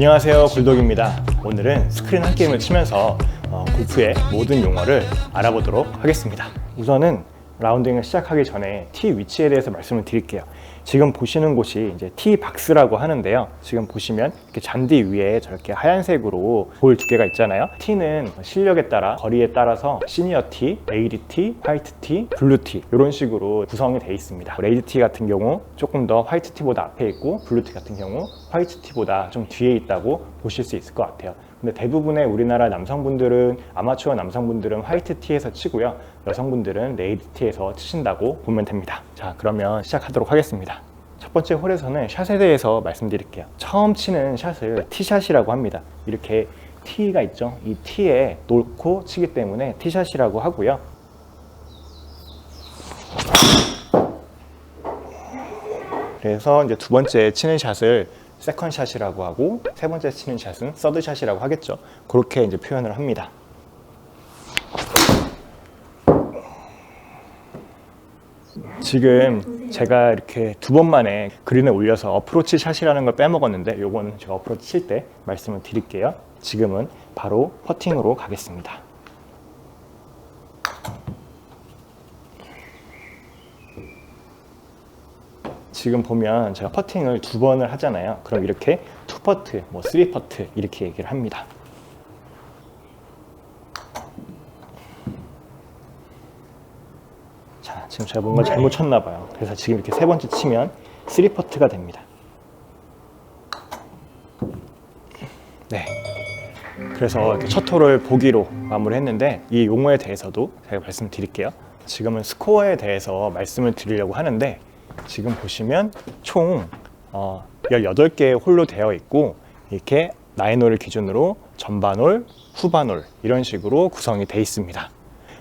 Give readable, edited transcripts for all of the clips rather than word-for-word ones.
안녕하세요, 굴독입니다. 오늘은 스크린 한 게임을 치면서 골프의 모든 용어를 알아보도록 하겠습니다. 우선은 라운딩을 시작하기 전에 티 위치에 대해서 말씀을 드릴게요. 지금 보시는 곳이 이제 티 박스라고 하는데요. 지금 보시면 이렇게 잔디 위에 저렇게 하얀색으로 볼 두 개가 있잖아요. 티는 실력에 따라, 거리에 따라서 시니어 티, 레이디 티, 화이트 티, 블루 티 이런 식으로 구성이 되어 있습니다. 레이디 티 같은 경우 조금 더 화이트 티보다 앞에 있고, 블루 티 같은 경우 화이트 티보다 좀 뒤에 있다고 보실 수 있을 것 같아요. 근데 대부분의 우리나라 남성분들은, 아마추어 남성분들은 화이트 티에서 치고요, 여성분들은 레이디 티에서 치신다고 보면 됩니다. 자, 그러면 시작하도록 하겠습니다. 첫 번째 홀에서는 샷에 대해서 말씀드릴게요. 처음 치는 샷을 티샷이라고 합니다. 이렇게 티가 있죠, 이 티에 놓고 치기 때문에 티샷이라고 하고요. 그래서 이제 두 번째 치는 샷을 세컨샷이라고 하고, 세 번째 치는 샷은 서드샷이라고 하겠죠. 그렇게 이제 표현을 합니다. 지금 제가 이렇게 두 번 만에 그린에 올려서 어프로치 샷이라는 걸 빼먹었는데, 요거는 제가 어프로치 칠 때 말씀을 드릴게요. 지금은 바로 퍼팅으로 가겠습니다. 지금 보면 제가 퍼팅을 두 번을 하잖아요. 그럼 이렇게 투퍼트, 뭐 쓰리퍼트 이렇게 얘기를 합니다. 자, 지금 제가 뭔가 잘못 쳤나 봐요. 그래서 지금 이렇게 세 번째 치면 쓰리퍼트가 됩니다. 네. 그래서 이렇게 첫 홀을 보기로 마무리했는데, 이 용어에 대해서도 제가 말씀드릴게요. 지금은 스코어에 대해서 말씀을 드리려고 하는데, 지금 보시면 총 18개의 홀로 되어 있고, 이렇게 9홀을 기준으로 전반홀, 후반홀 이런 식으로 구성이 되어 있습니다.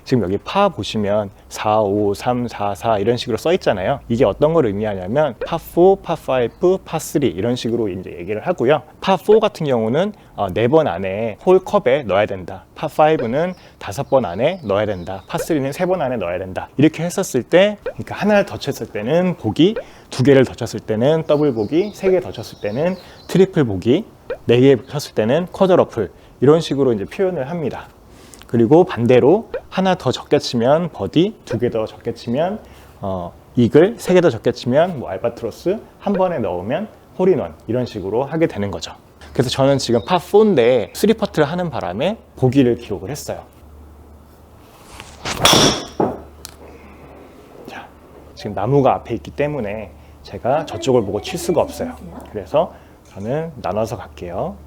지금 여기 파 보시면 4, 5, 3, 4, 4 이런 식으로 써 있잖아요. 이게 어떤 걸 의미하냐면 파4, 파5, 파3 이런 식으로 이제 얘기를 하고요. 파4 같은 경우는 4번 안에 홀컵에 넣어야 된다. 파5는 5번 안에 넣어야 된다. 파3는 3번 안에 넣어야 된다. 이렇게 했었을 때, 그러니까 하나를 더 쳤을 때는 보기, 2개를 더 쳤을 때는 더블 보기, 3개 더 쳤을 때는 트리플 보기, 4개 쳤을 때는 쿼드러플 이런 식으로 이제 표현을 합니다. 그리고 반대로 하나 더 적게 치면 버디, 2개 더 적게 치면 이글, 3개 더 적게 치면 뭐 알바트로스, 한 번에 넣으면 홀인원 이런 식으로 하게 되는 거죠. 그래서 저는 지금 파4인데 3퍼트를 하는 바람에 보기를 기록을 했어요. 자, 지금 나무가 앞에 있기 때문에 제가 저쪽을 보고 칠 수가 없어요. 그래서 저는 나눠서 갈게요.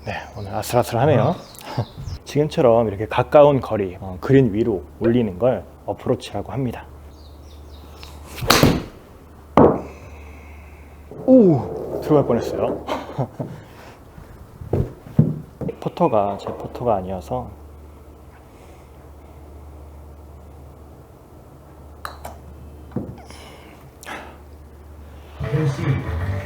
네, 오늘 아슬아슬하네요. 지금처럼 이렇게 가까운 거리, 그린 위로 올리는 걸 어프로치라고 합니다. 오! 들어갈 뻔했어요. 퍼터가 제 퍼터가 아니어서.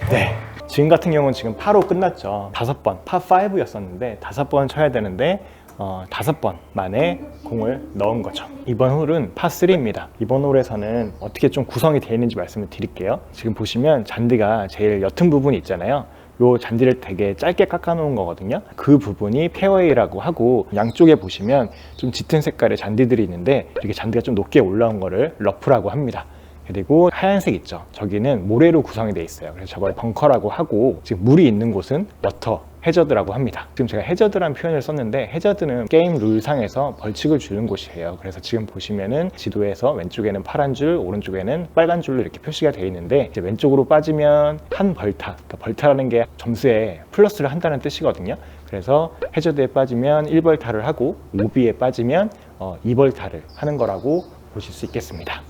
네. 지금 같은 경우는 지금 파로 끝났죠. 5번, 파5였었는데 5번 쳐야 되는데 5번 만에 공을 넣은 거죠. 이번 홀은 파3입니다. 이번 홀에서는 어떻게 좀 구성이 되어 있는지 말씀을 드릴게요. 지금 보시면 잔디가 제일 옅은 부분이 있잖아요. 요 잔디를 되게 짧게 깎아 놓은 거거든요. 그 부분이 페어웨이라고 하고, 양쪽에 보시면 좀 짙은 색깔의 잔디들이 있는데, 이렇게 잔디가 좀 높게 올라온 거를 러프라고 합니다. 그리고 하얀색 있죠, 저기는 모래로 구성이 되어 있어요. 그래서 저걸 벙커라고 하고, 지금 물이 있는 곳은 워터, 해저드라고 합니다. 지금 제가 해저드라는 표현을 썼는데, 해저드는 게임 룰상에서 벌칙을 주는 곳이에요. 그래서 지금 보시면은 지도에서 왼쪽에는 파란 줄, 오른쪽에는 빨간 줄로 이렇게 표시가 되어 있는데, 이제 왼쪽으로 빠지면 한 벌타, 그러니까 벌타라는 게 점수에 플러스를 한다는 뜻이거든요. 그래서 해저드에 빠지면 1벌타를 하고, 오비에 빠지면 2벌타를 하는 거라고 보실 수 있겠습니다.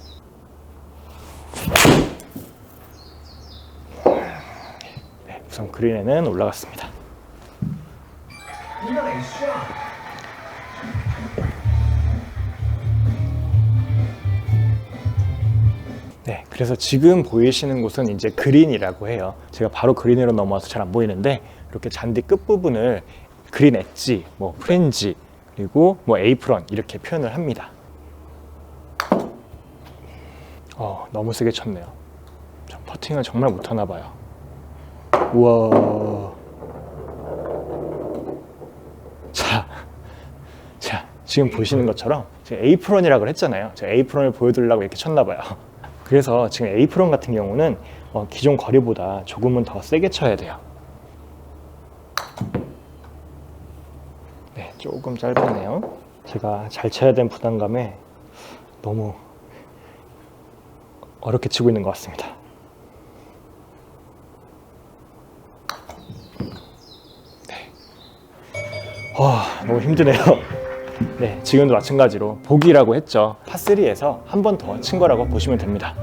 네, 우선 그린에는 올라갔습니다. 네, 그래서 지금 보이시는 곳은 이제 그린이라고 해요. 제가 바로 그린으로 넘어와서 잘 안 보이는데, 이렇게 잔디 끝부분을 그린 엣지, 뭐 프린지, 그리고 뭐 에이프런 이렇게 표현을 합니다. 너무 세게 쳤네요. 좀 퍼팅을 정말 못하나 봐요. 우와. 자, 지금 보시는 것처럼 제가 에이프론이라고 했잖아요. 제가 에이프론을 보여드리려고 이렇게 쳤나 봐요. 그래서 지금 에이프론 같은 경우는 기존 거리보다 조금은 더 세게 쳐야 돼요. 네, 조금 짧았네요. 제가 잘 쳐야 되는 부담감에 너무 어렵게 치고 있는 것 같습니다. 네. 너무 힘드네요. 네, 지금도 마찬가지로 보기라고 했죠. 파3에서 한 번 더 친 거라고 보시면 됩니다.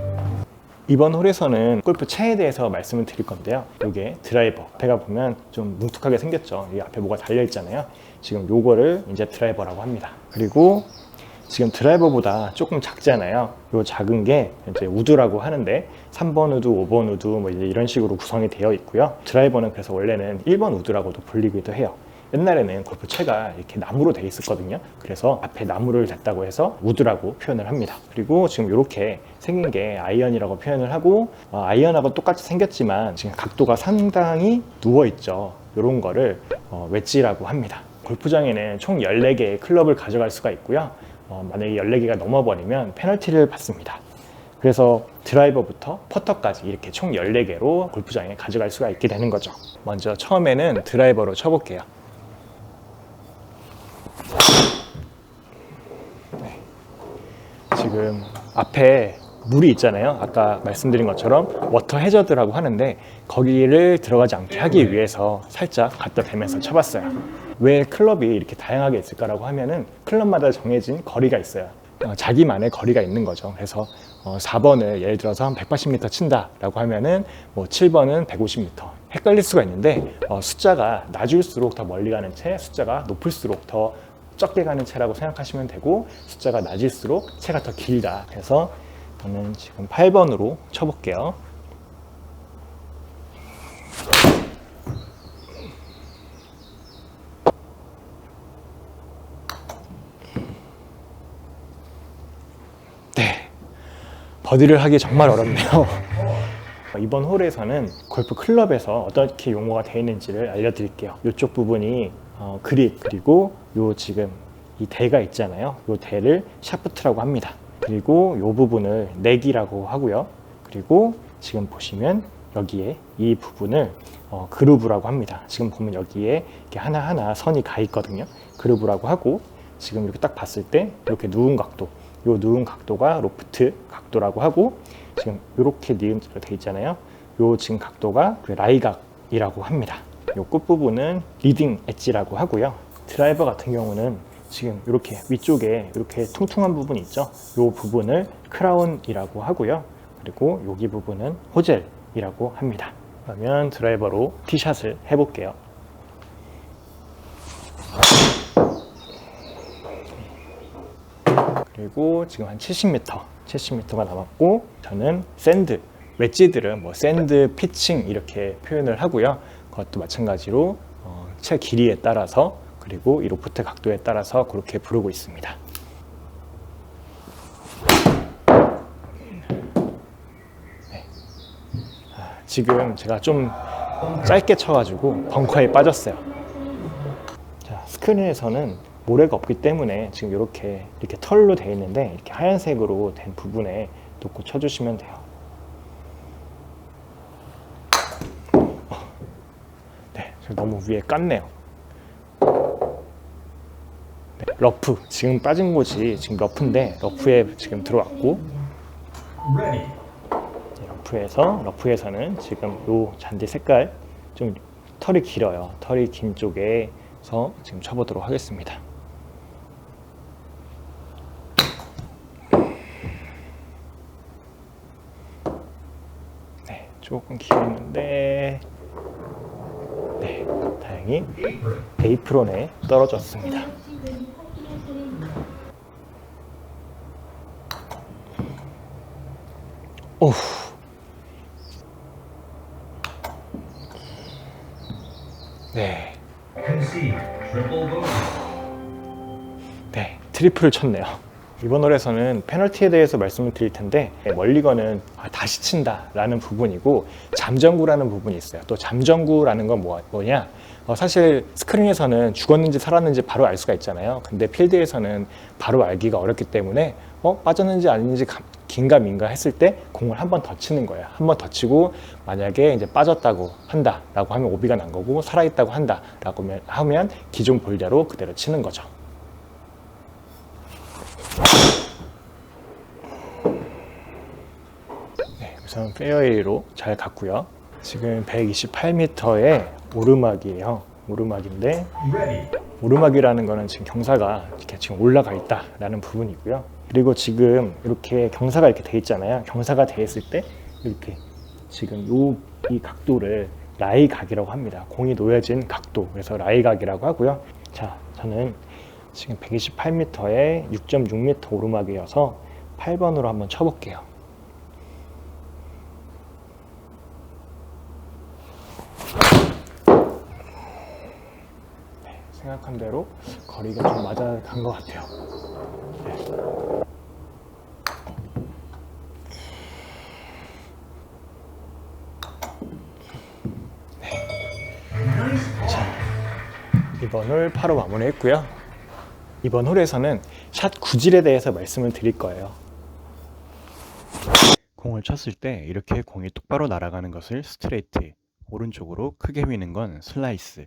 이번 홀에서는 골프 채에 대해서 말씀을 드릴 건데요. 이게 드라이버, 앞에가 보면 좀 뭉툭하게 생겼죠. 이 앞에 뭐가 달려 있잖아요. 지금 요거를 이제 드라이버라고 합니다. 그리고 지금 드라이버보다 조금 작잖아요. 요 작은 게 이제 우드라고 하는데 3번 우드, 5번 우드 뭐 이제 이런 식으로 구성이 되어 있고요. 드라이버는 그래서 원래는 1번 우드라고도 불리기도 해요. 옛날에는 골프 채가 이렇게 나무로 되어 있었거든요. 그래서 앞에 나무를 댔다고 해서 우드라고 표현을 합니다. 그리고 지금 이렇게 생긴 게 아이언이라고 표현을 하고, 아이언하고 똑같이 생겼지만 지금 각도가 상당히 누워 있죠. 이런 거를 웨지라고 합니다. 골프장에는 총 14개의 클럽을 가져갈 수가 있고요. 만약에 14개가 넘어버리면 페널티를 받습니다. 그래서 드라이버부터 퍼터까지 이렇게 총 14개로 골프장에 가져갈 수가 있게 되는 거죠. 먼저 처음에는 드라이버로 쳐볼게요. 네. 지금 앞에 물이 있잖아요. 아까 말씀드린 것처럼 워터 해저드라고 하는데 거기를 들어가지 않게 하기 위해서 살짝 갖다 대면서 쳐봤어요. 왜 클럽이 이렇게 다양하게 있을까라고 하면은 클럽마다 정해진 거리가 있어요. 자기만의 거리가 있는 거죠. 그래서 4번을 예를 들어서 한 180m 친다라고 하면은 뭐 7번은 150m 헷갈릴 수가 있는데, 숫자가 낮을수록 더 멀리 가는 채, 숫자가 높을수록 더 적게 가는 채라고 생각하시면 되고, 숫자가 낮을수록 채가 더 길다. 그래서 저는 지금 8번으로 쳐볼게요. 네, 버디를 하기 정말 어렵네요. 이번 홀에서는 골프 클럽에서 어떻게 용어가 되어 있는지를 알려드릴게요. 이쪽 부분이 그립, 그리고 요 지금 이 대가 있잖아요. 요 대를 샤프트라고 합니다. 그리고 이 부분을 넥이라고 하고요. 그리고 지금 보시면 여기에 이 부분을 그루브라고 합니다. 지금 보면 여기에 이렇게 하나하나 선이 가 있거든요. 그루브라고 하고, 지금 이렇게 딱 봤을 때 이렇게 누운 각도, 이 누운 각도가 로프트 각도라고 하고, 지금 이렇게 니은자로 되어 있잖아요. 이 지금 각도가 라이각이라고 합니다. 이 끝부분은 리딩 엣지라고 하고요. 드라이버 같은 경우는 지금 이렇게 위쪽에 이렇게 퉁퉁한 부분이 있죠. 이 부분을 크라운이라고 하고요. 그리고 여기 부분은 호젤이라고 합니다. 그러면 드라이버로 티샷을 해볼게요. 그리고 지금 한 70m가 남았고, 저는 샌드, 웨지들은 뭐 샌드 피칭 이렇게 표현을 하고요. 그것도 마찬가지로 채 길이에 따라서, 그리고 이 로프트 각도에 따라서 그렇게 부르고 있습니다. 네. 지금 제가 좀 짧게 쳐가지고 벙커에 빠졌어요. 자, 스크린에서는 모래가 없기 때문에 지금 이렇게 털로 되어 있는데, 이렇게 하얀색으로 된 부분에 놓고 쳐주시면 돼요. 네, 너무 위에 깠네요. 네, 러프, 지금 빠진 곳이 지금 러프인데 러프에 지금 들어왔고, 러프에서는 지금 요 잔디 색깔 좀 털이 길어요. 털이 긴 쪽에서 지금 쳐보도록 하겠습니다. 네, 조금 길었는데, 네, 다행히 에이프론에 떨어졌습니다. 오우. 네. 네, 트리플을 쳤네요. 이번 홀에서는 페널티에 대해서 말씀을 드릴 텐데 멀리건은 다시 친다 라는 부분이고 잠정구라는 부분이 있어요. 또 잠정구라는 건 뭐냐, 사실 스크린에서는 죽었는지 살았는지 바로 알 수가 있잖아요. 근데 필드에서는 바로 알기가 어렵기 때문에 빠졌는지 아닌지 긴가민가 했을 때 공을 한 번 더 치는 거예요. 한 번 더 치고 만약에 이제 빠졌다고 한다라고 하면 오비가 난 거고, 살아있다고 한다라고 하면 기존 볼대로 그대로 치는 거죠. 네, 우선 페어웨이로 잘 갔고요. 지금 128m의 오르막이에요. 오르막인데 오르막이라는 거는 지금 경사가 이렇게 지금 올라가 있다라는 부분이고요. 그리고 지금 이렇게 경사가 이렇게 돼 있잖아요. 경사가 돼 있을 때 이렇게 지금 이 각도를 라이각이라고 합니다. 공이 놓여진 각도, 그래서 라이각이라고 하고요. 자, 저는 지금 128m에 6.6m 오르막이어서 8번으로 한번 쳐볼게요. 네, 생각한 대로 거리가 좀 맞아 간 것 같아요. 네. 자, 이번 홀 8호 마무리했고요. 이번 홀에서는 샷 구질에 대해서 말씀을 드릴 거예요. 공을 쳤을 때 이렇게 공이 똑바로 날아가는 것을 스트레이트, 오른쪽으로 크게 휘는 건 슬라이스,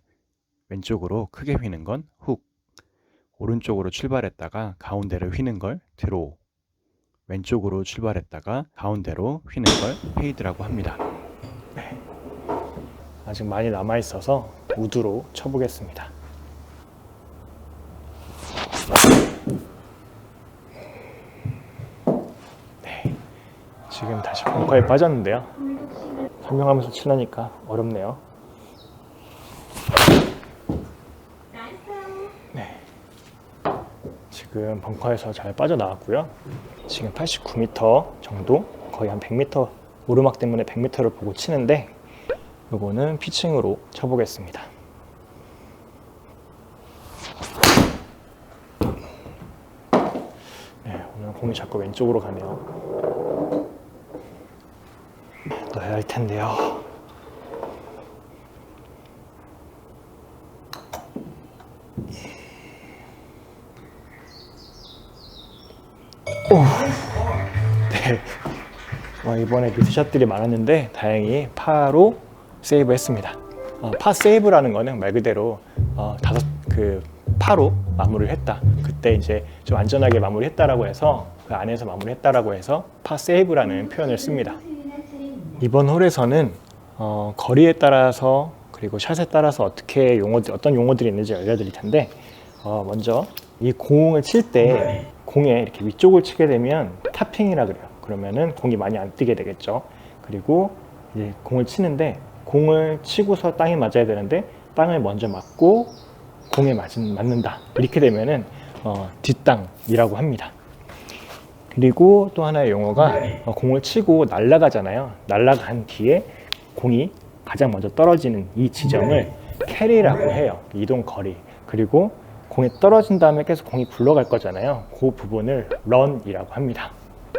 왼쪽으로 크게 휘는 건 훅, 오른쪽으로 출발했다가 가운데로 휘는 걸 드로우, 왼쪽으로 출발했다가 가운데로 휘는 걸 페이드라고 합니다. 네. 아직 많이 남아있어서 우드로 쳐보겠습니다. 네, 지금 다시 벙커에 빠졌는데요. 설명하면서 치려니까 어렵네요. 네, 지금 벙커에서 잘 빠져나왔고요. 지금 89m 정도, 거의 한 100m, 오르막 때문에 100m를 보고 치는데 요거는 피칭으로 쳐보겠습니다. 네, 오늘 공이 자꾸 왼쪽으로 가네요. 넣어야 할 텐데요. 네. 이번에 미스샷들이 많았는데 다행히 파로 세이브 했습니다. 파 세이브라는 거는 말 그대로 파로 마무리를 했다. 그때 이제 좀 안전하게 마무리했다라고 해서 그 안에서 마무리했다라고 해서 파 세이브라는 표현을 씁니다. 이번 홀에서는 거리에 따라서 그리고 샷에 따라서 어떤 용어들이 있는지 알려드릴 텐데 먼저 이 공을 칠 때 공에 이렇게 위쪽을 치게 되면 타핑이라 그래요. 그러면은 공이 많이 안 뜨게 되겠죠. 그리고 이제 공을 치는데 공을 치고서 땅에 맞아야 되는데 땅을 먼저 맞고 공에 맞는다. 이렇게 되면은 뒷땅이라고 합니다. 그리고 또 하나의 용어가 공을 치고 날아가잖아요. 날아간 뒤에 공이 가장 먼저 떨어지는 이 지점을 캐리라고 해요. 이동 거리. 그리고 공이 떨어진 다음에 계속 공이 굴러갈 거잖아요. 그 부분을 런이라고 합니다.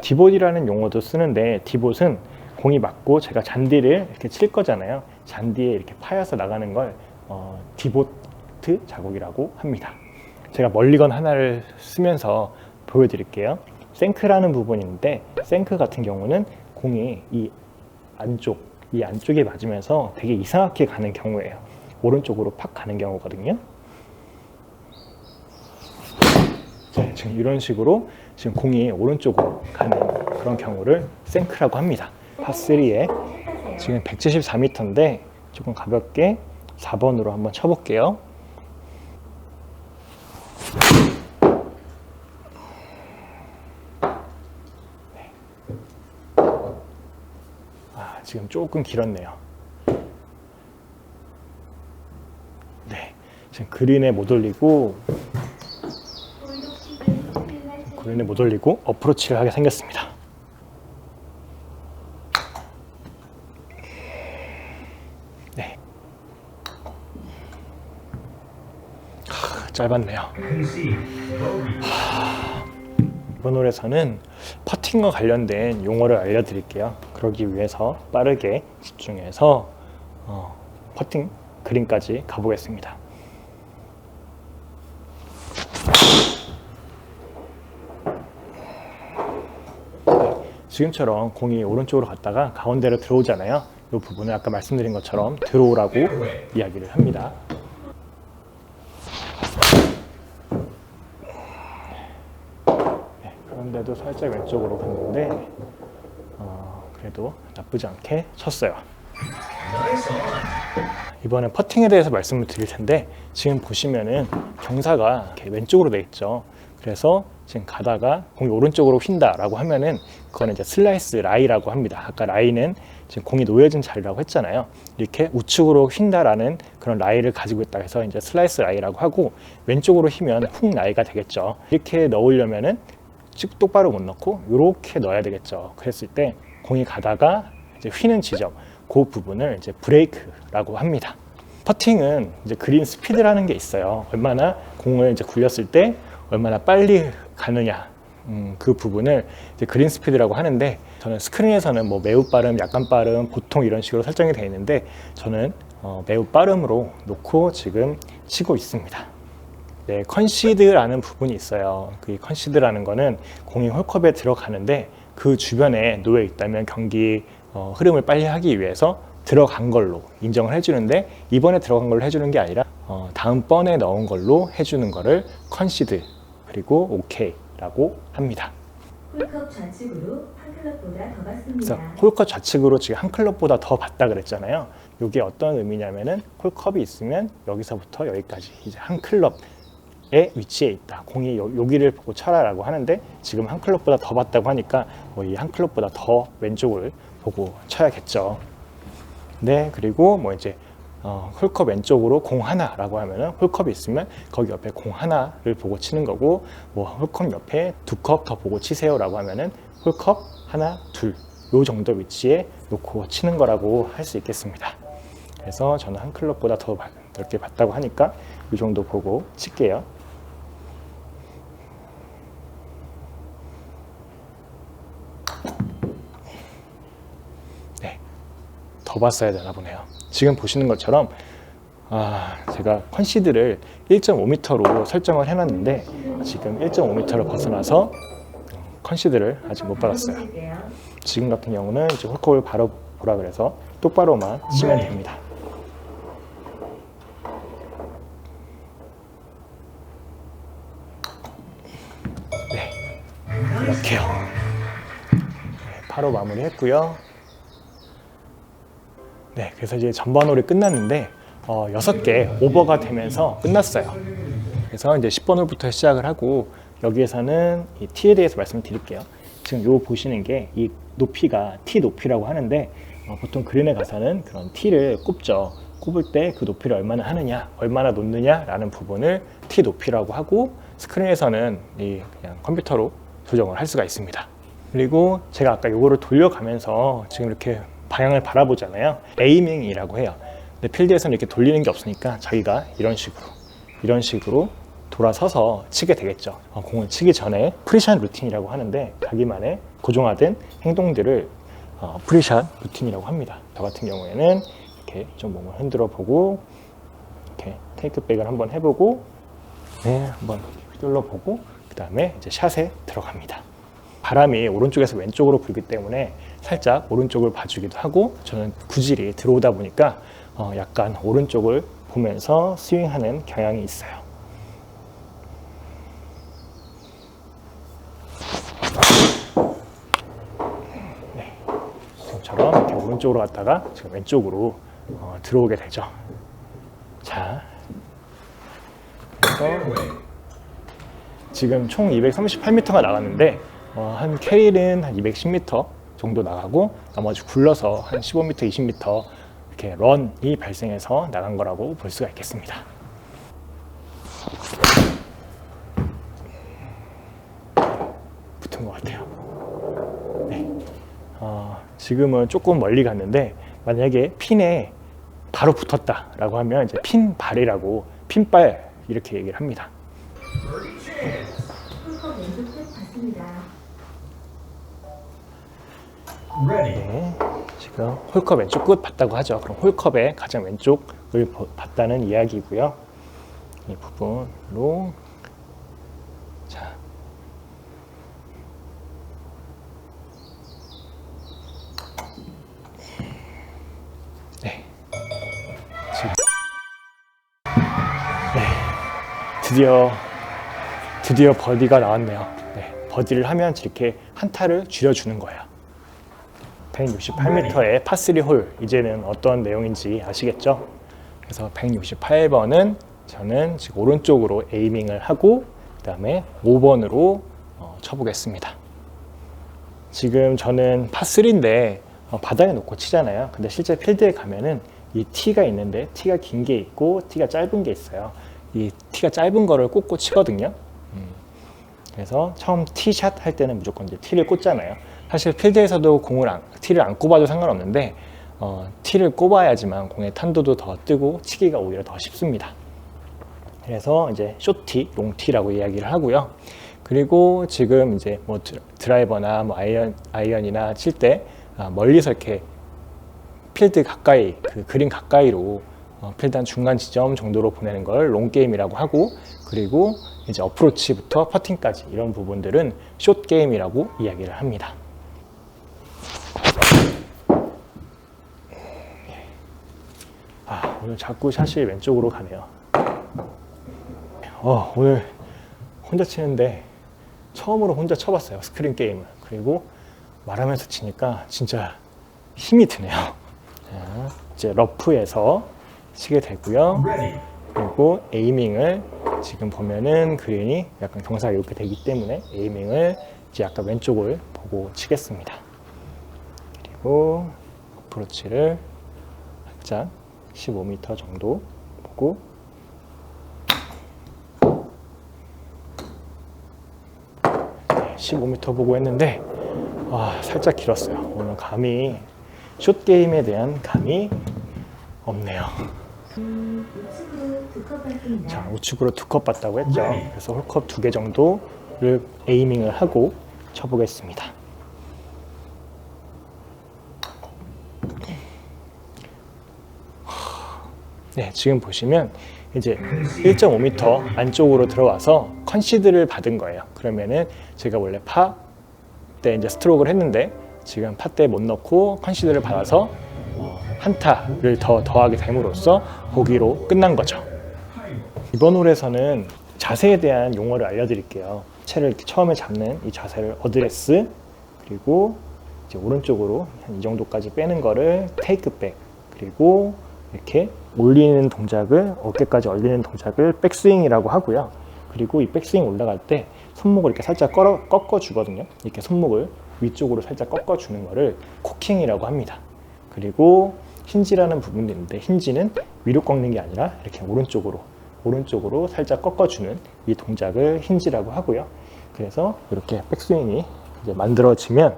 디봇이라는 용어도 쓰는데 디봇은 공이 맞고 제가 잔디를 이렇게 칠 거잖아요. 잔디에 이렇게 파여서 나가는 걸 디보트 자국이라고 합니다. 제가 멀리건 하나를 쓰면서 보여드릴게요. 생크라는 부분인데 생크 같은 경우는 공이 이 안쪽에 맞으면서 되게 이상하게 가는 경우예요. 오른쪽으로 팍 가는 경우거든요. 네, 지금 이런 식으로 지금 공이 오른쪽으로 가는 그런 경우를 생크라고 합니다. 파3에 지금 174m인데 조금 가볍게 4번으로 한번 쳐볼게요. 네. 지금 조금 길었네요. 네, 지금 그린에 못 올리고 어프로치를 하게 생겼습니다. 네. 짧았네요. 이번 홀에서는 퍼팅과 관련된 용어를 알려드릴게요. 그러기 위해서 빠르게 집중해서 퍼팅 그린까지 가보겠습니다. 지금처럼 공이 오른쪽으로 갔다가 가운데로 들어오잖아요. 이 부분을 아까 말씀드린 것처럼 들어오라고 이야기를 합니다. 그런데도 살짝 왼쪽으로 갔는데 그래도 나쁘지 않게 쳤어요. 이번엔 퍼팅에 대해서 말씀을 드릴 텐데 지금 보시면은 경사가 이렇게 왼쪽으로 돼 있죠. 그래서 지금 가다가 공이 오른쪽으로 휜다 라고 하면은 그거는 이제 슬라이스 라이라고 합니다. 아까 라이는 지금 공이 놓여진 자리라고 했잖아요. 이렇게 우측으로 휜다 라는 그런 라이를 가지고 있다 해서 이제 슬라이스 라이라고 하고, 왼쪽으로 휘면 훅 라이가 되겠죠. 이렇게 넣으려면은 똑바로 못 넣고 이렇게 넣어야 되겠죠. 그랬을 때 공이 가다가 이제 휘는 지점, 그 부분을 이제 브레이크라고 합니다. 퍼팅은 이제 그린 스피드라는 게 있어요. 얼마나 공을 이제 굴렸을 때 얼마나 빨리 가느냐, 그 부분을 이제 그린 스피드라고 하는데, 저는 스크린에서는 뭐 매우 빠름, 약간 빠름, 보통 이런 식으로 설정이 되어 있는데 저는 매우 빠름으로 놓고 지금 치고 있습니다. 네, 컨시드라는 부분이 있어요. 그 컨시드라는 거는 공이 홀컵에 들어가는데 그 주변에 놓여 있다면 경기 흐름을 빨리 하기 위해서 들어간 걸로 인정을 해주는데, 이번에 들어간 걸로 해주는 게 아니라 다음번에 넣은 걸로 해주는 거를 컨시드 그리고 오케이라고 합니다. 홀컵 좌측으로 한 클럽보다 더 봤습니다. 그래서 홀컵 좌측으로 지금 한 클럽보다 더 봤다 그랬잖아요. 이게 어떤 의미냐면은 홀컵이 있으면 여기서부터 여기까지 이제 한 클럽의 위치에 있다. 공이 여기를 보고 쳐라라고 하는데 지금 한 클럽보다 더 봤다고 하니까 이 한 클럽보다 더 왼쪽을 보고 쳐야겠죠. 네, 그리고 뭐 이제 홀컵 왼쪽으로 공 하나라고 하면은 홀컵이 있으면 거기 옆에 공 하나를 보고 치는 거고, 뭐 홀컵 옆에 두 컵 더 보고 치세요라고 하면은 홀컵 하나, 둘, 요 정도 위치에 놓고 치는 거라고 할 수 있겠습니다. 그래서 저는 한 클럽보다 더 넓게 봤다고 하니까 이 정도 보고 칠게요. 네, 더 봤어야 되나 보네요. 지금 보시는 것처럼 제가 컨시드를 1.5m로 설정을 해놨는데 지금 1.5m를 벗어나서 컨시드를 아직 못 받았어요. 지금 같은 경우는 이제 홀컵을 바로 보라 그래서 똑바로만 치면 됩니다. 네, 이렇게요. 네, 바로 마무리했고요. 네, 그래서 이제 전반홀이 끝났는데 6개 오버가 되면서 끝났어요. 그래서 이제 10번 홀부터 시작을 하고, 여기에서는 이 티에 대해서 말씀을 드릴게요. 지금 요 보시는 게 이 높이가 티 높이라고 하는데 보통 그린에 가서는 그런 티를 꼽죠. 꼽을 때 그 높이를 얼마나 하느냐, 얼마나 놓느냐라는 부분을 티 높이라고 하고, 스크린에서는 그냥 컴퓨터로 조정을 할 수가 있습니다. 그리고 제가 아까 요거를 돌려가면서 지금 이렇게 방향을 바라보잖아요. 에이밍이라고 해요. 근데 필드에서는 이렇게 돌리는 게 없으니까 자기가 이런 식으로 돌아서서 치게 되겠죠. 공을 치기 전에 프리샷 루틴이라고 하는데 자기만의 고정화된 행동들을 프리샷 루틴이라고 합니다. 저 같은 경우에는 이렇게 좀 몸을 흔들어 보고, 이렇게 테이크백을 한번 해보고, 네, 한번 휘둘러 보고, 그 다음에 이제 샷에 들어갑니다. 바람이 오른쪽에서 왼쪽으로 불기 때문에 살짝 오른쪽을 봐주기도 하고, 저는 구질이 들어오다 보니까 약간 오른쪽을 보면서 스윙하는 경향이 있어요. 네, 지금처럼 이렇게 오른쪽으로 갔다가 지금 왼쪽으로 들어오게 되죠. 자, 그래서 지금 총 238m가 나갔는데 한 캐릴은 한 210m 정도 나가고, 나머지 굴러서 한 15m, 20m 이렇게 런이 발생해서 나간 거라고 볼 수가 있겠습니다. 붙은 것 같아요. 네. 지금은 조금 멀리 갔는데 만약에 핀에 바로 붙었다라고 하면 이제 핀발이라고, 핀발 이렇게 얘기를 합니다. 홀컵 왼쪽 끝 봤습니다. 네, 지금 홀컵 왼쪽 끝 봤다고 하죠. 그럼 홀컵의 가장 왼쪽을 봤다는 이야기고요. 이 부분으로 자, 네, 지금 네, 드디어 버디가 나왔네요. 네, 버디를 하면 이렇게 한 타를 줄여주는 거예요. 168m의 파3 홀, 이제는 어떤 내용인지 아시겠죠? 그래서 168번은 저는 지금 오른쪽으로 에이밍을 하고 그 다음에 5번으로 쳐보겠습니다. 지금 저는 파3인데 바닥에 놓고 치잖아요. 근데 실제 필드에 가면은 이 티가 있는데 티가 긴 게 있고 티가 짧은 게 있어요. 이 티가 짧은 거를 꽂고 치거든요. 그래서 처음 티샷 할 때는 무조건 이제 티를 꽂잖아요. 사실 필드에서도 티를 안 꼽아도 상관없는데 티를 꼽아야지만 공의 탄도도 더 뜨고 치기가 오히려 더 쉽습니다. 그래서 이제 숏티, 롱티라고 이야기를 하고요. 그리고 지금 이제 뭐 드라이버나 뭐 아이언이나 칠 때 멀리서 이렇게 필드 가까이, 그 그린 가까이로 필드 한 중간 지점 정도로 보내는 걸 롱게임이라고 하고, 그리고 이제 어프로치부터 퍼팅까지 이런 부분들은 숏게임이라고 이야기를 합니다. 오늘 자꾸 샷이 왼쪽으로 가네요. 오늘 혼자 치는데 처음으로 혼자 쳐봤어요, 스크린 게임을. 그리고 말하면서 치니까 진짜 힘이 드네요. 자, 이제 러프에서 치게 되고요. 그리고 에이밍을 지금 보면은 그린이 약간 경사가 이렇게 되기 때문에 에이밍을 이제 약간 왼쪽을 보고 치겠습니다. 그리고 어프로치를 살짝 15m 정도 보고, 네, 15m 보고 했는데 살짝 길었어요. 오늘 감이 숏게임에 대한 감이 없네요. 우측으로 2컵 받습니다. 자, 우측으로 2컵 봤다고 했죠. 그래서 홀컵 2개 정도를 에이밍을 하고 쳐보겠습니다. 네, 지금 보시면 이제 1.5m 안쪽으로 들어와서 컨시드를 받은 거예요. 그러면은 제가 원래 파 때 이제 스트로크를 했는데 지금 파 때 못 넣고 컨시드를 받아서 한 타를 더 더하게 됨으로써 보기로 끝난 거죠. 이번 홀에서는 자세에 대한 용어를 알려드릴게요. 채를 이렇게 처음에 잡는 이 자세를 어드레스, 그리고 이제 오른쪽으로 한 이 정도까지 빼는 거를 테이크백, 그리고 이렇게 올리는 동작을, 어깨까지 올리는 동작을 백스윙이라고 하고요. 그리고 이 백스윙 올라갈 때 손목을 이렇게 살짝 꺾어 주거든요. 이렇게 손목을 위쪽으로 살짝 꺾어 주는 거를 코킹이라고 합니다. 그리고 힌지라는 부분도 있는데, 힌지는 위로 꺾는 게 아니라 이렇게 오른쪽으로 살짝 꺾어 주는 이 동작을 힌지라고 하고요. 그래서 이렇게 백스윙이 이제 만들어지면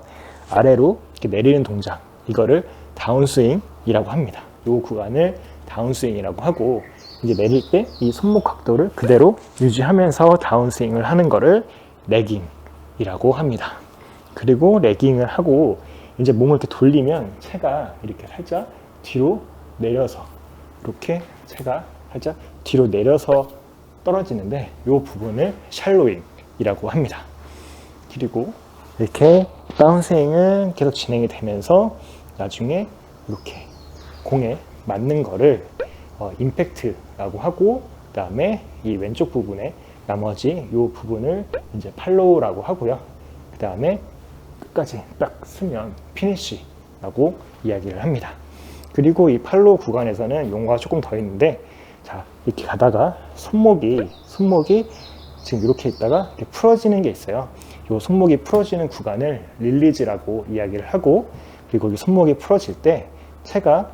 아래로 이렇게 내리는 동작, 이거를 다운스윙이라고 합니다. 이 구간을 다운스윙이라고 하고, 이제 내릴 때 이 손목 각도를 그대로 유지하면서 다운스윙을 하는 거를 레깅이라고 합니다. 그리고 레깅을 하고 이제 몸을 이렇게 돌리면 채가 이렇게 살짝 뒤로 내려서, 이렇게 채가 살짝 뒤로 내려서 떨어지는데 이 부분을 샬로잉이라고 합니다. 그리고 이렇게 다운스윙은 계속 진행이 되면서 나중에 이렇게 공에 맞는 거를 임팩트라고 하고, 그 다음에 이 왼쪽 부분에 나머지 이 부분을 이제 팔로우라고 하고요. 그 다음에 끝까지 딱 쓰면 피니쉬라고 이야기를 합니다. 그리고 이 팔로우 구간에서는 용어가 조금 더 있는데, 자, 이렇게 가다가 손목이 지금 이렇게 있다가 이렇게 풀어지는 게 있어요. 이 손목이 풀어지는 구간을 릴리즈라고 이야기를 하고, 그리고 이 손목이 풀어질 때 채가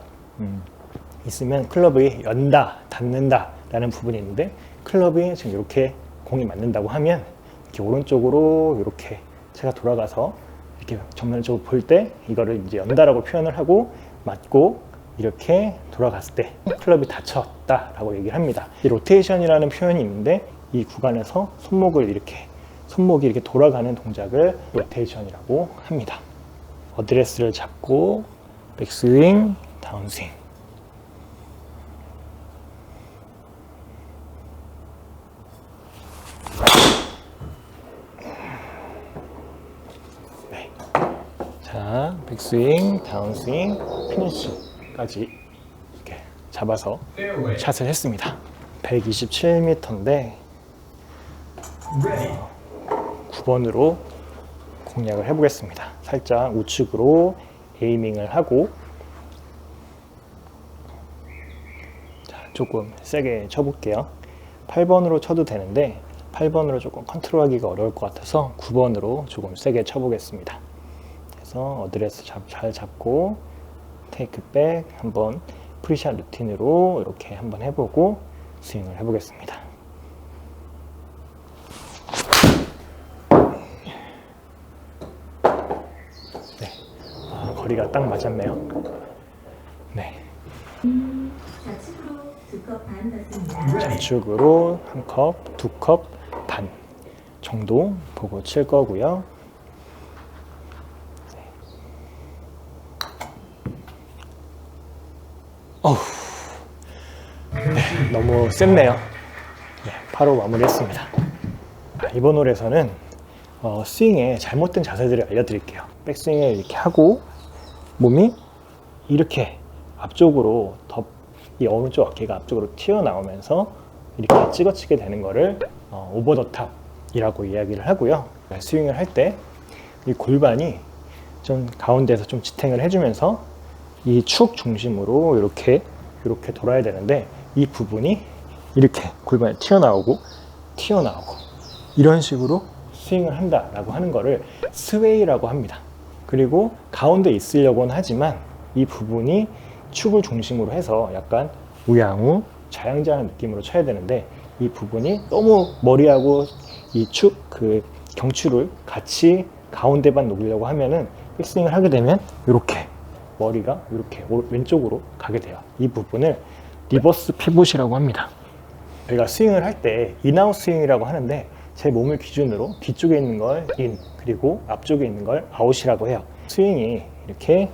있으면 클럽이 연다, 닿는다 라는 부분이 있는데, 클럽이 지금 이렇게 공이 맞는다고 하면 이렇게 오른쪽으로 이렇게 채가 돌아가서 이렇게 전면적으로 볼 때 이거를 이제 연다라고 표현을 하고, 맞고 이렇게 돌아갔을 때 클럽이 닫혔다 라고 얘기를 합니다. 이 로테이션이라는 표현이 있는데, 이 구간에서 손목이 이렇게 돌아가는 동작을 로테이션이라고 합니다. 어드레스를 잡고 백스윙, 다운스윙. 네. 자, 백스윙, 다운스윙, 피니쉬까지 이렇게 잡아서 샷을 했습니다. 127m인데 9번으로 공략을 해보겠습니다. 살짝 우측으로 에이밍을 하고, 자, 조금 세게 쳐볼게요. 8번으로 쳐도 되는데 8번으로 조금 컨트롤하기가 어려울 것 같아서 9번으로 조금 세게 쳐보겠습니다. 그래서 어드레스 잘 잡고 테이크백 한번 프리샷 루틴으로 이렇게 한번 해보고 스윙을 해보겠습니다. 네, 거리가 딱 맞았네요. 네, 좌측으로 2컵 반 넣습니다. 좌측으로 1컵, 2컵 반 정도 보고 칠 거고요. 네, 너무 셌네요. 네, 바로 마무리했습니다. 이번 홀에서는 스윙의 잘못된 자세들을 알려드릴게요. 백스윙을 이렇게 하고 몸이 이렇게 앞쪽으로 이 오른쪽 어깨가 앞쪽으로 튀어나오면서 이렇게 찍어치게 되는 거를 오버 더 탑이라고 이야기를 하고요. 스윙을 할 때 이 골반이 좀 가운데서 좀 지탱을 해주면서 이 축 중심으로 이렇게 돌아야 되는데, 이 부분이 이렇게 골반이 튀어나오고 이런 식으로 스윙을 한다라고 하는 거를 스웨이라고 합니다. 그리고 가운데 있으려고는 하지만 이 부분이 축을 중심으로 해서 약간 우양우 좌양자하는 느낌으로 쳐야 되는데, 이 부분이 너무 머리하고 이 축 경추를 같이 가운데만 녹이려고 하면은 백스윙을 하게 되면 이렇게 머리가 이렇게 왼쪽으로 가게 돼요. 이 부분을 리버스 피봇이라고 합니다. 저희가 스윙을 할 때 인아웃 스윙이라고 하는데, 제 몸을 기준으로 뒤쪽에 있는 걸 인, 그리고 앞쪽에 있는 걸 아웃이라고 해요. 스윙이 이렇게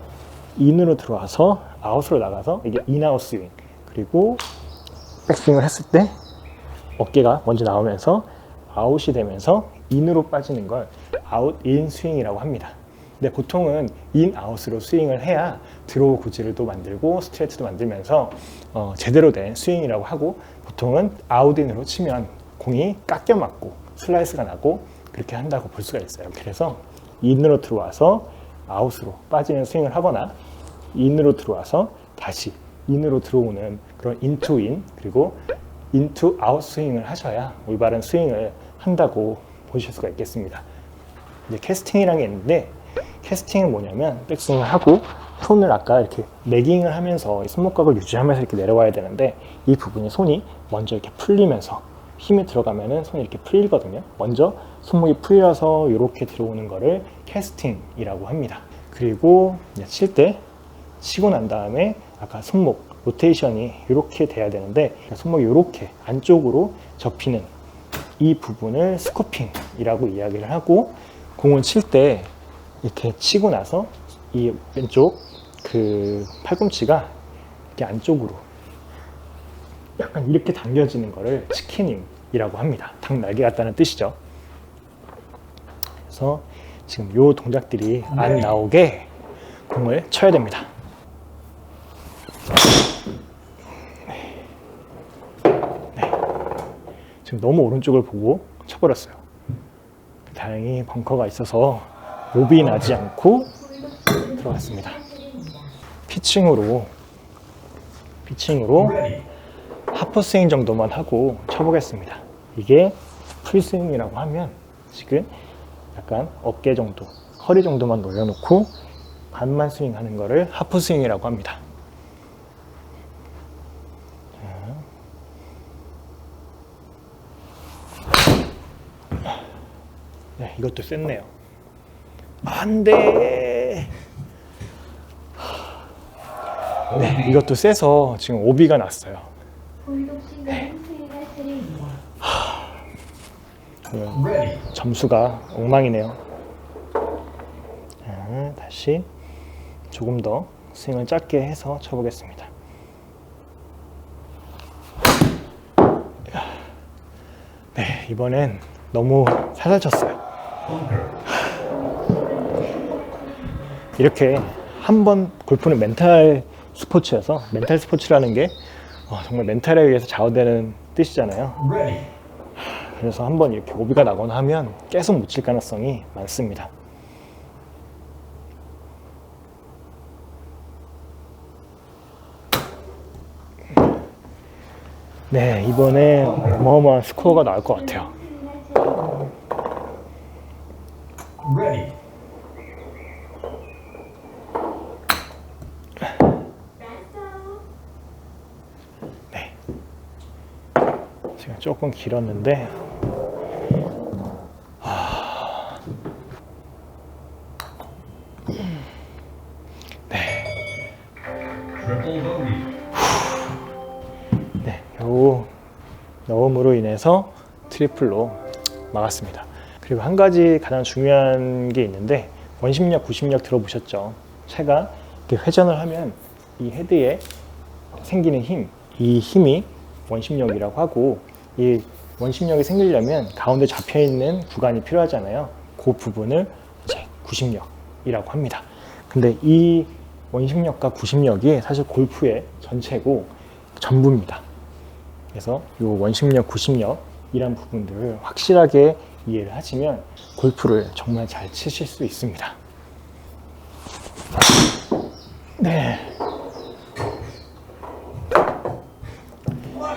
인으로 들어와서 아웃으로 나가서 이게 인아웃 스윙, 그리고 백스윙을 했을 때 어깨가 먼저 나오면서 아웃이 되면서 인으로 빠지는 걸 아웃 인 스윙이라고 합니다. 근데 보통은 인 아웃으로 스윙을 해야 드로우 구질도 만들고 스트레이트도 만들면서 제대로 된 스윙이라고 하고, 보통은 아웃 인으로 치면 공이 깎여 맞고 슬라이스가 나고 그렇게 한다고 볼 수가 있어요. 그래서 인으로 들어와서 아웃으로 빠지는 스윙을 하거나, 인으로 들어와서 다시 인으로 들어오는 그런 인투 인, 그리고 인투 아웃 스윙을 하셔야 올바른 스윙을 한다고 보실 수가 있겠습니다. 이제 캐스팅이라는 게 있는데, 캐스팅은 뭐냐면 백스윙을 하고 손을 아까 이렇게 레깅을 하면서 손목각을 유지하면서 이렇게 내려와야 되는데, 이 부분이 손이 먼저 이렇게 풀리면서 힘이 들어가면은 손이 이렇게 풀리거든요. 먼저 손목이 풀려서 이렇게 들어오는 거를 캐스팅이라고 합니다. 그리고 칠 때 치고 난 다음에 아까 손목 로테이션이 이렇게 돼야 되는데, 손목이 이렇게 안쪽으로 접히는 이 부분을 스코핑이라고 이야기를 하고, 공을 칠 때 이렇게 치고 나서 이 왼쪽 팔꿈치가 이렇게 안쪽으로 약간 이렇게 당겨지는 거를 치키닝이라고 합니다. 닭 날개 같다는 뜻이죠. 그래서 지금 이 동작들이 안 나오게 공을 쳐야 됩니다. 네. 지금 너무 오른쪽을 보고 쳐버렸어요. 다행히 벙커가 있어서 오비 나지 않고 들어갔습니다. 피칭으로 하프 스윙 정도만 하고 쳐보겠습니다. 이게 풀스윙이라고 하면 지금 약간 어깨 정도, 허리 정도만 올려놓고 반만 스윙하는 거를 하프 스윙이라고 합니다. 네, 이것도 셌네요. 안 돼. 네, 이것도 세서 지금 오비가 났어요. 네. 점수가 엉망이네요. 다시 조금 더 스윙을 짧게 해서 쳐보겠습니다. 네, 이번엔 너무 살살 쳤어요. 이렇게 한번 골프는 멘탈 스포츠여서, 멘탈 스포츠라는 게 정말 멘탈에 의해서 좌우되는 뜻이잖아요. 그래서 한번 이렇게 오비가 나거나 하면 계속 못 칠 가능성이 많습니다. 네, 이번에 어마어마한 스코어가 나올 것 같아요. 네, 지금 조금 길었는데 네, 겨우 넣음으로 인해서 트리플로 막았습니다. 그리고 한 가지 가장 중요한 게 있는데, 원심력, 구심력 들어보셨죠? 채가 이렇게 회전을 하면 이 헤드에 생기는 힘, 이 힘이 원심력이라고 하고, 이 원심력이 생기려면 가운데 잡혀 있는 구간이 필요하잖아요. 그 부분을 이제 구심력이라고 합니다. 근데 이 원심력과 구심력이 사실 골프의 전체고 전부입니다. 그래서 이 원심력, 구심력이란 부분들을 확실하게 이해를 하시면 골프를 정말 잘 치실 수 있습니다. 네.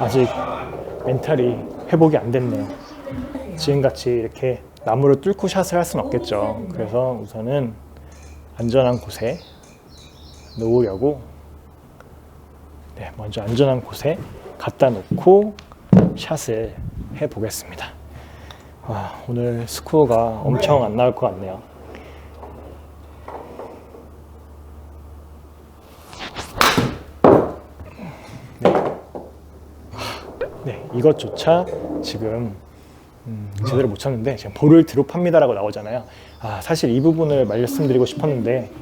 아직 멘탈이 회복이 안 됐네요. 지금같이 이렇게 나무를 뚫고 샷을 할 수는 없겠죠. 그래서 우선은 안전한 곳에 놓으려고, 네, 먼저 안전한 곳에 갖다 놓고 샷을 해 보겠습니다. 오늘 스코어가 엄청 안 나올 것 같네요. 네, 이것조차 지금 제대로 못 쳤는데, 지금 볼을 드롭합니다라고 나오잖아요. 사실 이 부분을 말씀드리고 싶었는데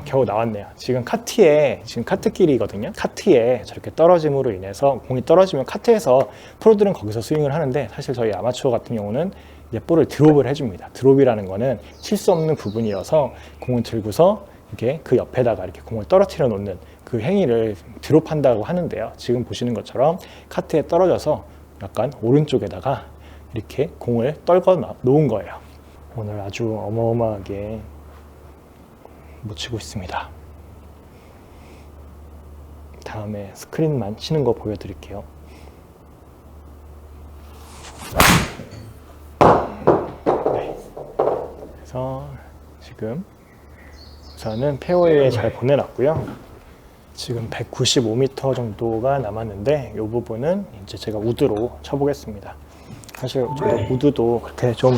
겨우 나왔네요. 지금 카트길이거든요. 카트에 저렇게 떨어짐으로 인해서, 공이 떨어지면 카트에서 프로들은 거기서 스윙을 하는데, 사실 저희 아마추어 같은 경우는 이제 볼을 드롭을 해줍니다. 드롭이라는 거는 칠 수 없는 부분이어서 공을 들고서 이렇게 그 옆에다가 이렇게 공을 떨어뜨려 놓는 그 행위를 드롭한다고 하는데요. 지금 보시는 것처럼 카트에 떨어져서 약간 오른쪽에다가 이렇게 공을 떨궈 놓은 거예요. 오늘 아주 어마어마하게 못 치고 있습니다. 다음에 스크린만 치는 거 보여드릴게요. 네. 그래서 지금 우선은 페어웨이에 잘 보내놨고요. 지금 195m 정도가 남았는데, 이 부분은 이제 제가 우드로 쳐보겠습니다. 사실 우드도 그렇게 좀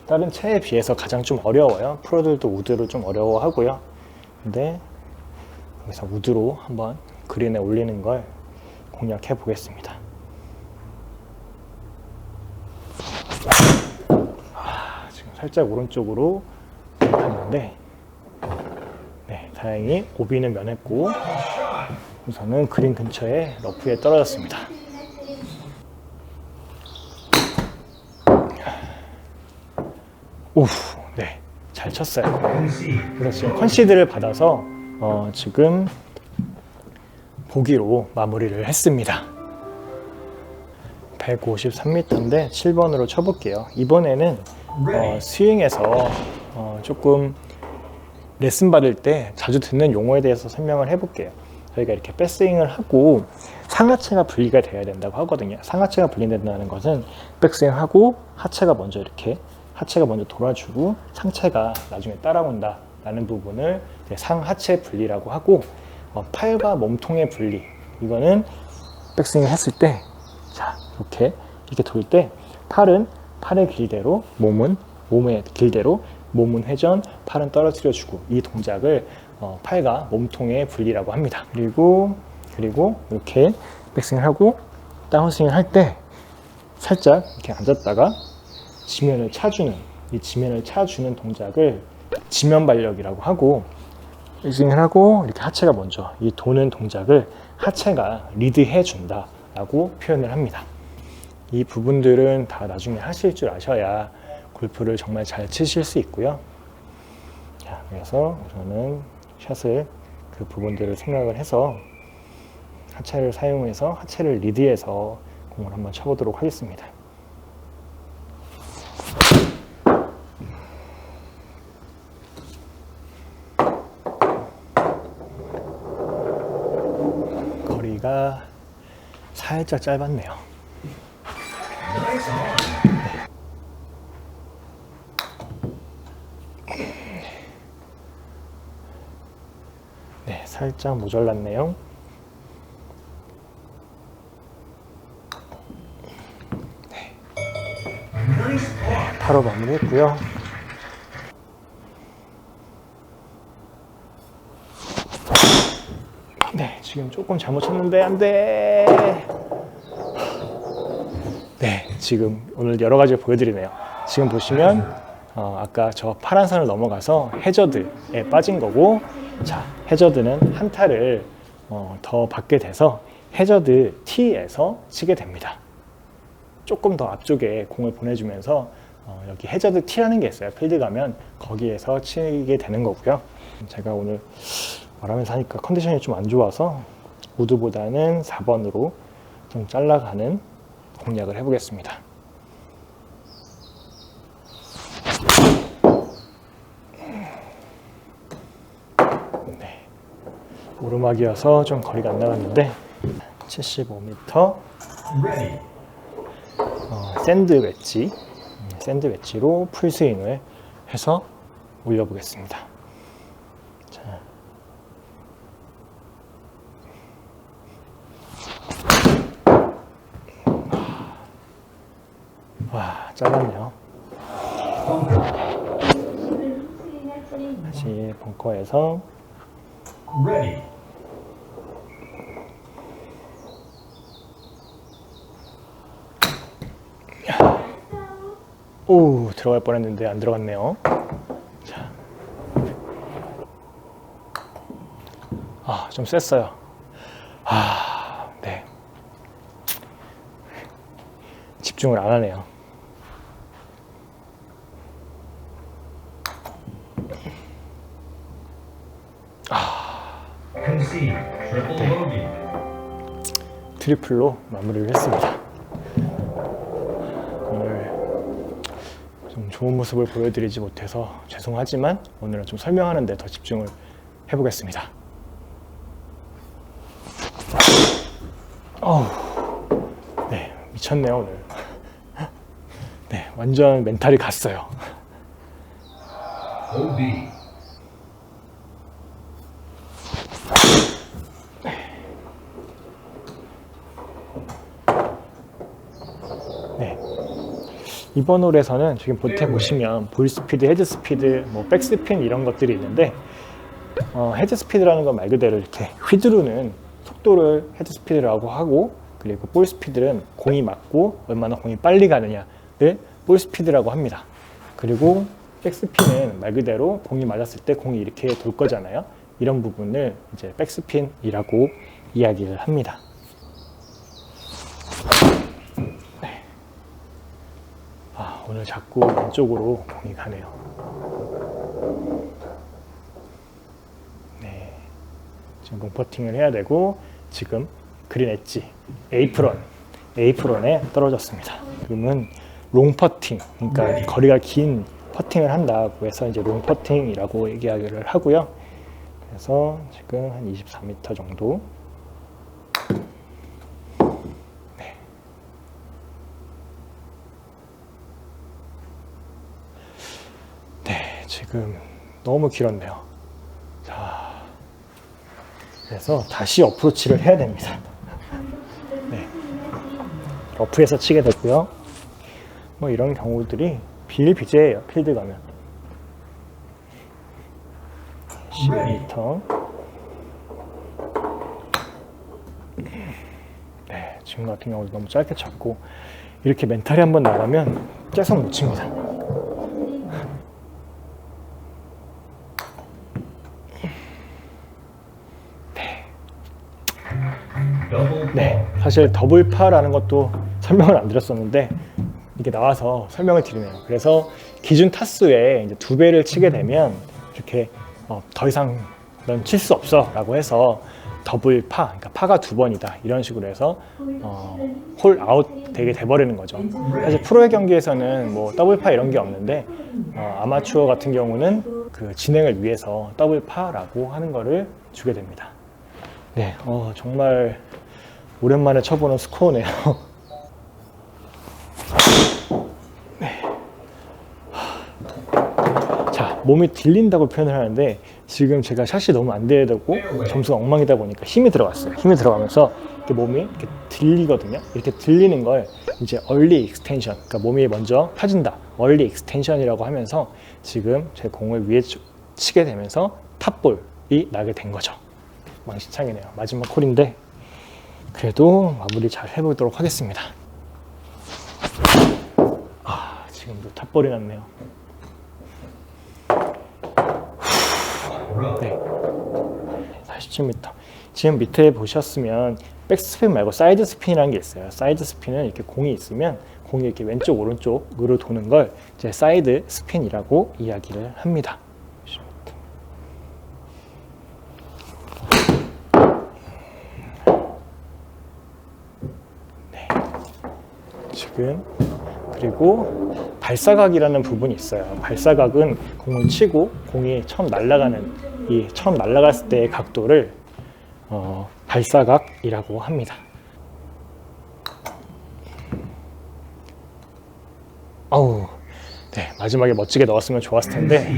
다른 채에 비해서 가장 좀 어려워요. 프로들도 우드를 좀 어려워하고요. 근데 여기서 우드로 한번 그린에 올리는 걸 공략해 보겠습니다. 지금 살짝 오른쪽으로 갔는데, 네, 다행히 오비는 면했고 우선은 그린 근처에 러프에 떨어졌습니다. 네, 잘 쳤어요. 그래서 지금 컨시드를 받아서 지금 보기로 마무리를 했습니다. 153m인데 7번으로 쳐볼게요. 이번에는 스윙에서 조금 레슨 받을 때 자주 듣는 용어에 대해서 설명을 해볼게요. 저희가 이렇게 백스윙을 하고 상하체가 분리가 돼야 된다고 하거든요. 상하체가 분리된다는 것은 백스윙하고 하체가 먼저 돌아주고 상체가 나중에 따라온다 라는 부분을 상하체 분리라고 하고, 팔과 몸통의 분리, 이거는 백스윙을 했을 때, 자, 이렇게 돌 때 팔은 팔의 길대로, 몸은 몸의 길대로, 몸은 회전, 팔은 떨어뜨려 주고, 이 동작을 팔과 몸통의 분리라고 합니다. 그리고 이렇게 백스윙을 하고 다운스윙을 할 때 살짝 이렇게 앉았다가 지면을 차주는, 이 지면을 차주는 동작을 지면 발력이라고 하고, 스윙을 하고 이렇게 하체가 먼저 이 도는 동작을 하체가 리드해 준다라고 표현을 합니다. 이 부분들은 다 나중에 하실 줄 아셔야 골프를 정말 잘 치실 수 있고요. 자, 그래서 우선은 샷을 그 부분들을 생각을 해서 하체를 사용해서 하체를 리드해서 공을 한번 쳐보도록 하겠습니다. 거리가 살짝 짧았네요. 네, 살짝 모자랐네요. 네, 바로 마무리했고요. 네, 지금 조금 잘못 쳤는데 안 돼. 네, 지금 오늘 여러 가지 보여드리네요. 지금 보시면 아까 저 파란 선을 넘어가서 해저드에 빠진 거고, 자, 해저드는 한 타를 더 받게 돼서 해저드 T에서 치게 됩니다. 조금 더 앞쪽에 공을 보내주면서 여기 해저드 T라는 게 있어요. 필드 가면 거기에서 치게 되는 거고요. 제가 오늘 말하면서 하니까 컨디션이 좀 안 좋아서 우드보다는 4번으로 좀 잘라가는 공략을 해보겠습니다. 네, 오르막이어서 좀 거리가 안 나갔는데 75m 샌드 웨지로 풀스윙을 해서 올려보겠습니다. 자. 와, 짧았네요. 다시 벙커에서 오, 들어갈 뻔했는데 안 들어갔네요. 자. 좀 셌어요. 네. 집중을 안 하네요. 네. 트리플로 마무리를 했습니다. 오늘 좀 좋은 모습을 보여드리지 못해서 죄송하지만 오늘은 좀 설명하는 데 더 집중을 해보겠습니다. 네, 미쳤네요 오늘. 네, 완전 멘탈이 갔어요. 네, 이번 홀에서는 지금 보태 보시면 볼 스피드, 헤드 스피드, 백스핀 이런 것들이 있는데 헤드 스피드라는 건 말 그대로 이렇게 휘두르는 속도를 헤드 스피드라고 하고, 그리고 볼 스피드는 공이 맞고 얼마나 공이 빨리 가느냐를 볼 스피드라고 합니다. 그리고 백스핀은 말 그대로 공이 맞았을 때 공이 이렇게 돌 거잖아요. 이런 부분을 이제 백스핀이라고 이야기를 합니다. 네. 오늘 자꾸 왼쪽으로 공이 가네요. 네. 지금 롱퍼팅을 해야 되고, 지금 그린 엣지, 에이프런에 떨어졌습니다. 그러면 롱퍼팅, 그러니까 거리가 긴 퍼팅을 한다고 해서 이제 롱퍼팅이라고 얘기하기를 하고요. 그래서 지금 한 24m 정도. 네. 네, 지금 너무 길었네요. 자, 그래서 다시 어프로치를 해야 됩니다. 네. 러프에서 치게 됐고요. 이런 경우들이 비일비재해요. 필드 가면 10m. 네, 지금 같은 경우도 너무 짧게 쳤고, 이렇게 멘탈이 한번 나가면 계속 못 칩니다. 네, 사실 더블파라는 것도 설명을 안 드렸었는데 이게 나와서 설명을 드리네요. 그래서 기준 타수의 이제 2배를 치게 되면 이렇게 더 이상 넌 칠 수 없어 라고 해서 더블파, 그러니까 파가 2번이다 이런 식으로 해서 홀 아웃 되게 돼버리는 거죠. 사실 프로의 경기에서는 뭐 더블파 이런 게 없는데 아마추어 같은 경우는 그 진행을 위해서 더블파라고 하는 거를 주게 됩니다. 네, 정말 오랜만에 쳐보는 스코어네요. 네. 자, 몸이 들린다고 표현을 하는데 지금 제가 샷이 너무 안 되고 점수가 엉망이다 보니까 힘이 들어갔어요. 힘이 들어가면서 이렇게 몸이 이렇게 들리거든요. 이렇게 들리는 걸 이제 early extension, 그러니까 몸이 먼저 펴진다. early extension이라고 하면서 지금 제 공을 위에 치게 되면서 탑볼이 나게 된 거죠. 망신창이네요. 마지막 홀인데 그래도 마무리 잘 해보도록 하겠습니다. 지금도 탑볼이 났네요. 네, 47m. 지금 밑에 보셨으면 백스핀 말고 사이드 스핀이라는 게 있어요. 사이드 스핀은 이렇게 공이 있으면 공이 이렇게 왼쪽 오른쪽으로 도는 걸 이제 사이드 스핀이라고 이야기를 합니다. 네, 지금 그리고 발사각이라는 부분이 있어요. 발사각은 공을 치고 공이 처음 날아갔을 때의 각도를 발사각이라고 합니다. 네, 마지막에 멋지게 넣었으면 좋았을 텐데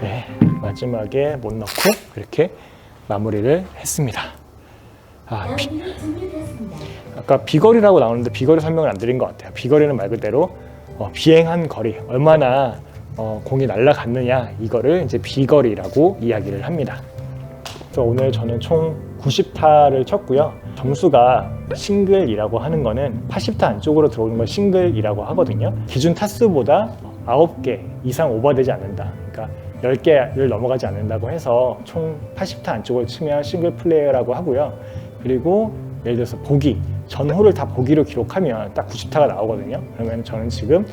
네, 마지막에 못 넣고 이렇게 마무리를 했습니다. 아까 비거리라고 나오는데 비거리 설명을 안 드린 것 같아요. 비거리는 말 그대로 비행한 거리, 얼마나 공이 날아갔느냐 이거를 이제 비거리라고 이야기를 합니다. 그래서 오늘 저는 총 90타를 쳤고요. 점수가 싱글이라고 하는 거는 80타 안쪽으로 들어오는 걸 싱글이라고 하거든요. 기준 타수보다 9개 이상 오버되지 않는다. 그러니까 10개를 넘어가지 않는다고 해서 총 80타 안쪽을 치면 싱글 플레이어라고 하고요. 그리고 예를 들어서 보기, 전 홀을 다 보기로 기록하면 딱 90타가 나오거든요. 그러면 저는 지금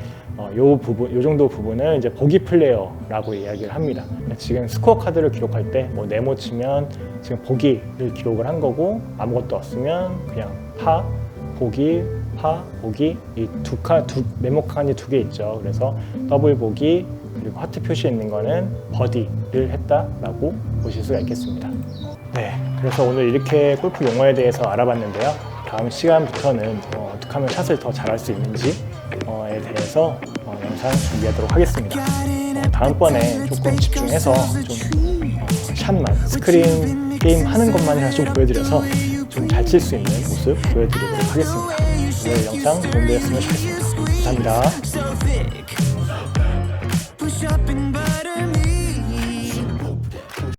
요 정도 부분을 이제 보기 플레이어라고 이야기를 합니다. 지금 스코어 카드를 기록할 때 뭐 네모 치면 지금 보기를 기록을 한 거고 아무것도 없으면 그냥 파, 보기, 파, 보기 이 네모 칸이 2개 있죠. 그래서 더블 보기 그리고 하트 표시 있는 거는 버디를 했다라고 보실 수가 있겠습니다. 네, 그래서 오늘 이렇게 골프 용어에 대해서 알아봤는데요. 다음 시간부터는 어떻게 하면 샷을 더 잘할 수 있는지에 대해서 영상 준비하도록 하겠습니다. 다음번에 조금 집중해서 좀 샷만, 스크린 게임 하는 것만이라도 좀 보여드려서 좀 잘 칠 수 있는 모습 보여드리도록 하겠습니다. 오늘 영상 도움되었으면 좋겠습니다. 감사합니다.